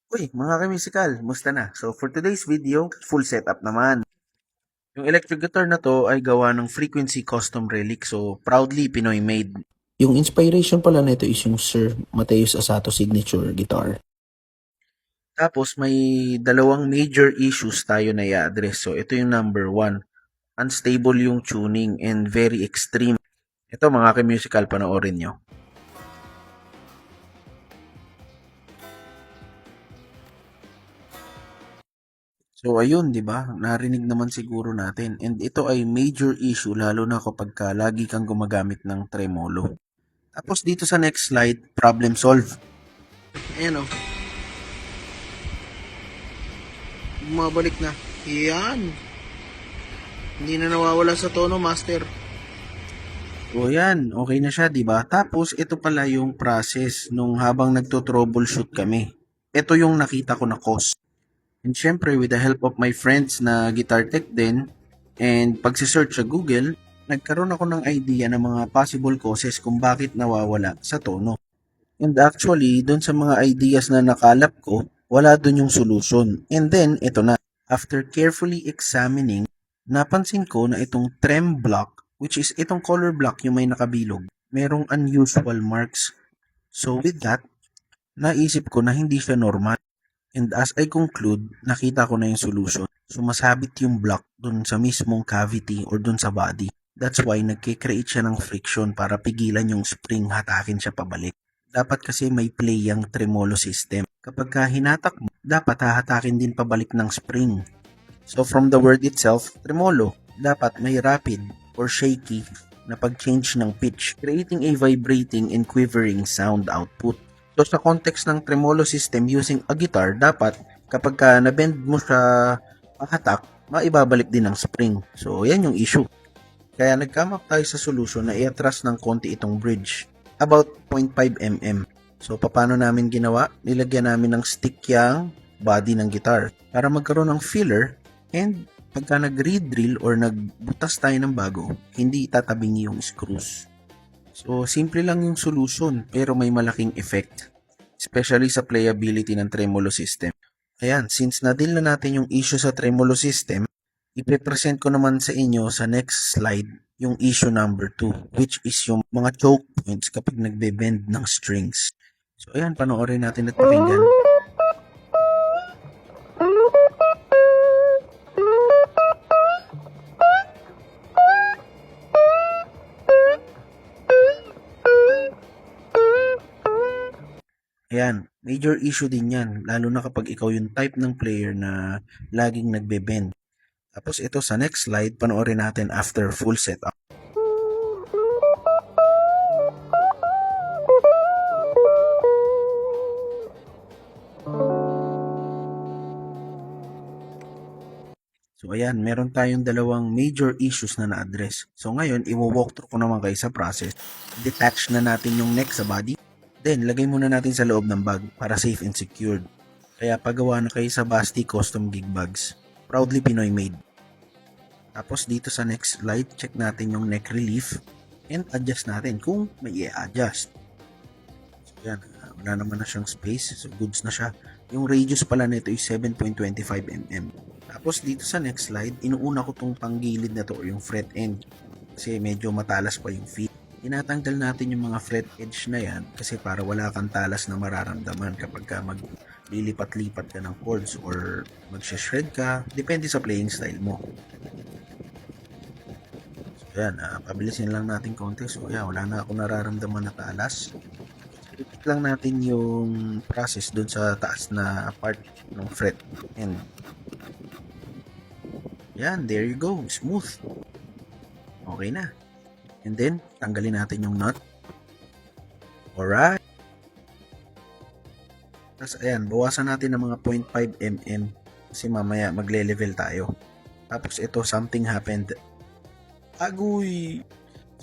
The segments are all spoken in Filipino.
Uy, mga ka-musical, musta na? So, for today's video, full setup naman. Yung electric guitar na to ay gawa ng Frequency Custom Relic, so proudly Pinoy made. Yung inspiration pala nito is yung Sir Mateus Asato signature guitar. Tapos may dalawang major issues tayo na i-address. So, ito yung number one. Unstable yung tuning and very extreme. Ito mga ka-musical, panoorin nyo. So ayun, 'di ba? Narinig naman siguro natin. And ito ay major issue lalo na kapag lagi kang gumagamit ng tremolo. Tapos dito sa next slide, problem solve. Ayan o, bumabalik na. Yan. Hindi na nawawala sa tono, master. O yan, okay na siya, 'di ba? Tapos ito pala yung process nung habang nagto-troubleshoot kami. Ito yung nakita ko na cause. And syempre, with the help of my friends na guitar tech din, and pagsisearch sa Google, nagkaroon ako ng idea ng mga possible causes kung bakit nawawala sa tono. And actually, dun sa mga ideas na nakalap ko, wala dun yung solution. And then, ito na. After carefully examining, napansin ko na itong trem block, which is itong color block yung may nakabilog, merong unusual marks. So with that, naisip ko na hindi siya normal. And as I conclude, nakita ko na yung solution. Sumasabit yung block dun sa mismong cavity or dun sa body. That's why nagkikreate siya ng friction para pigilan yung spring hatakin siya pabalik. Dapat kasi may play yung tremolo system. Kapag hinatak mo, dapat hahatakin din pabalik ng spring. So from the word itself, tremolo, dapat may rapid or shaky na pag-change ng pitch, creating a vibrating and quivering sound output. So sa context ng tremolo system using a guitar, dapat kapag na-bend mo siya pahatak, maibabalik din ng spring. So yan yung issue. Kaya nag-come up tayo sa solution na i-atras ng konti itong bridge. About 0.5 mm. So paano namin ginawa? Nilagyan namin ng stick yung body ng guitar para magkaroon ng filler, and pagka nag-re-drill or nagbutas tayo ng bago, hindi tatabingi yung screws. So, simple lang yung solution pero may malaking effect, especially sa playability ng tremolo system. Ayan, since na-deal na natin yung issue sa tremolo system, ipe-present ko naman sa inyo sa next slide yung issue number 2, which is yung mga choke points kapag nagbe-bend ng strings. So, ayan, panoorin natin at pakinggan. Ayan, major issue din yan, lalo na kapag ikaw yung type ng player na laging nagbe-bend. Tapos ito sa next slide, panoorin natin after full setup. So ayan, meron tayong dalawang major issues na na-address. So ngayon, i-walkthrough ko naman kayo sa process. Detach na natin yung neck sa body. Then, lagay muna natin sa loob ng bag para safe and secured. Kaya pagawa na kayo sa Basti Custom Gig Bags. Proudly Pinoy made. Tapos dito sa next slide, check natin yung neck relief and adjust natin kung may i-adjust. So yan, wala naman na siyang space. So goods na siya. Yung radius pala nito is 7.25 mm. Tapos dito sa next slide, inuuna ko tong panggilid na to or yung fret end. Kasi medyo matalas pa yung feet. Tinatanggal natin yung mga fret edge na yan kasi para wala kang talas na mararamdaman kapag maglilipat-lipat ka ng chords or mag-shred ka. Depende sa playing style mo. So yan, pabilisin lang natin konti. So yan, wala na ako nararamdaman na talas. Repeat lang natin yung process dun sa taas na part ng fret end. Yan, there you go. Smooth. Okay na. And then, tanggalin natin yung nut. Alright. Tapos, ayan, bawasan natin ng mga 0.5 mm kasi mamaya magle-level tayo. Tapos, ito, something happened. Agoy!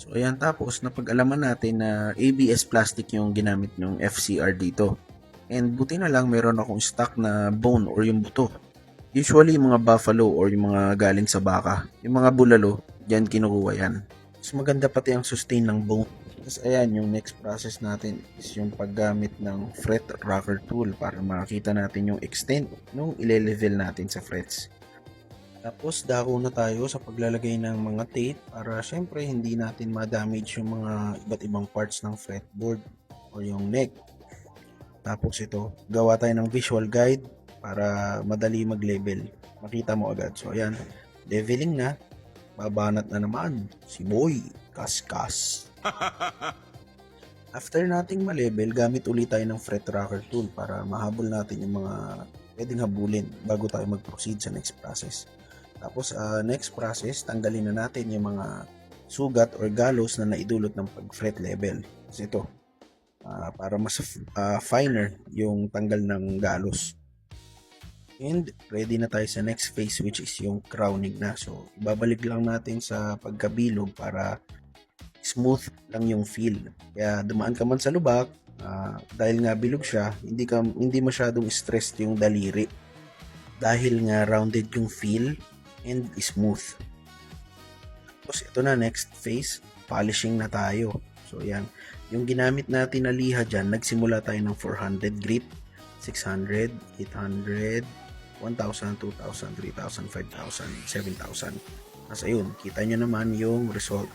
So, ayan, tapos, napag-alaman natin na ABS plastic yung ginamit ng FCR dito. And buti na lang, meron akong stock na bone or yung buto. Usually, yung mga buffalo or yung mga galing sa baka. Yung mga bulalo, dyan kinukuha yan. Mas maganda pati ang sustain ng bone. Tapos ayan, yung next process natin is yung paggamit ng fret rocker tool para makita natin yung extent nung ile-level natin sa frets. Tapos dako na tayo sa paglalagay ng mga tape para syempre hindi natin ma-damage yung mga iba't ibang parts ng fretboard o yung neck. Tapos ito, gawa tayo ng visual guide para madali mag-level. Makita mo agad. So ayan, leveling na. Babanat na naman si Boy Kaskas. After nating ma-level, gamit ulit tayo ng fret rocker tool para mahabol natin yung mga pwedeng habulin bago tayo mag-proceed sa next process. Tapos next process, tanggalin na natin yung mga sugat or galos na naidulot ng pag-fret level. Kasi ito, para mas finer yung tanggal ng galos. And ready na tayo sa next phase which is yung crowning na. So, ibabalik lang natin sa pagkabilog para smooth lang yung feel. Kaya dumaan ka man sa lubak, dahil nga bilog siya, hindi masyadong stressed yung daliri. Dahil nga rounded yung feel and smooth. Tapos ito na, next phase, polishing na tayo. So yan, yung ginamit natin na liha dyan, nagsimula tayo ng 400 grit, 600, 800, 1,000, 2,000, 3,000, 5,000, 7,000. Tapos ayun, kita nyo naman yung result.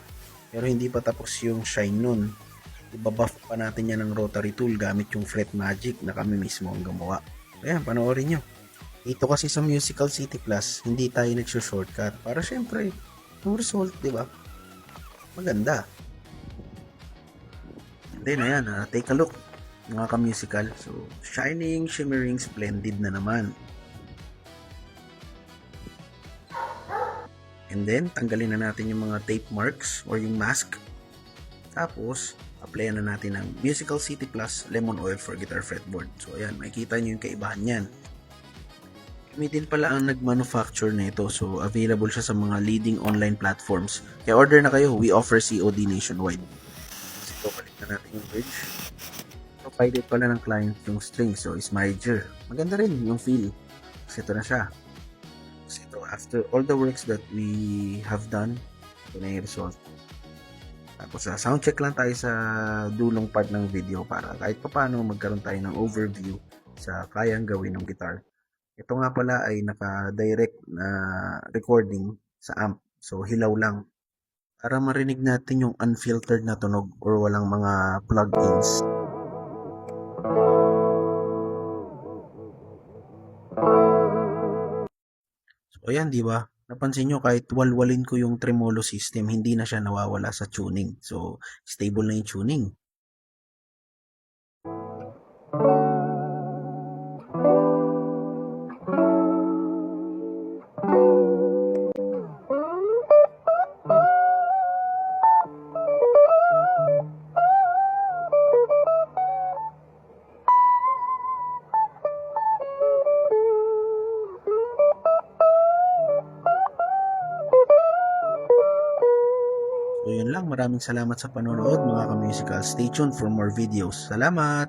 Pero hindi pa tapos yung shine nun. Ibabuff pa natin yan ng rotary tool gamit yung fret magic na kami mismo ang gumawa. Ayan, panoorin nyo. Dito kasi sa Musical City Plus, hindi tayo nagsushortcut. Para syempre, yung result, di ba? Maganda. And then, ayan, take a look. Mga ka-musical. So, shining, shimmering, splendid na naman. And then, tanggalin na natin yung mga tape marks or yung mask. Tapos, applyan na natin ng Musical City Plus Lemon Oil for Guitar Fretboard. So, ayan, makikita nyo yung kaibahan yan. Kami din pala ang nag-manufacture nito. So, available siya sa mga leading online platforms. Kaya order na kayo. We offer COD nationwide. So, balik na natin yung bridge. Provided pala ng client yung string. So, is major. Maganda rin yung feel. Kasi ito na siya. So, after all the works that we have done, ito na yung result. Tapos sound check lang tayo sa dulong part ng video para kahit paano magkaroon tayo ng overview sa kayang gawin ng guitar. Ito nga pala ay naka-direct na recording sa amp. So, hilaw lang. Para marinig natin yung unfiltered na tunog or walang mga plug-ins. So, ayan, di ba? Napansin nyo, kahit walwalin ko yung tremolo system, hindi na siya nawawala sa tuning. So, stable na yung tuning. So yun lang, maraming salamat sa panonood mga ka-musical. Stay tuned for more videos. Salamat!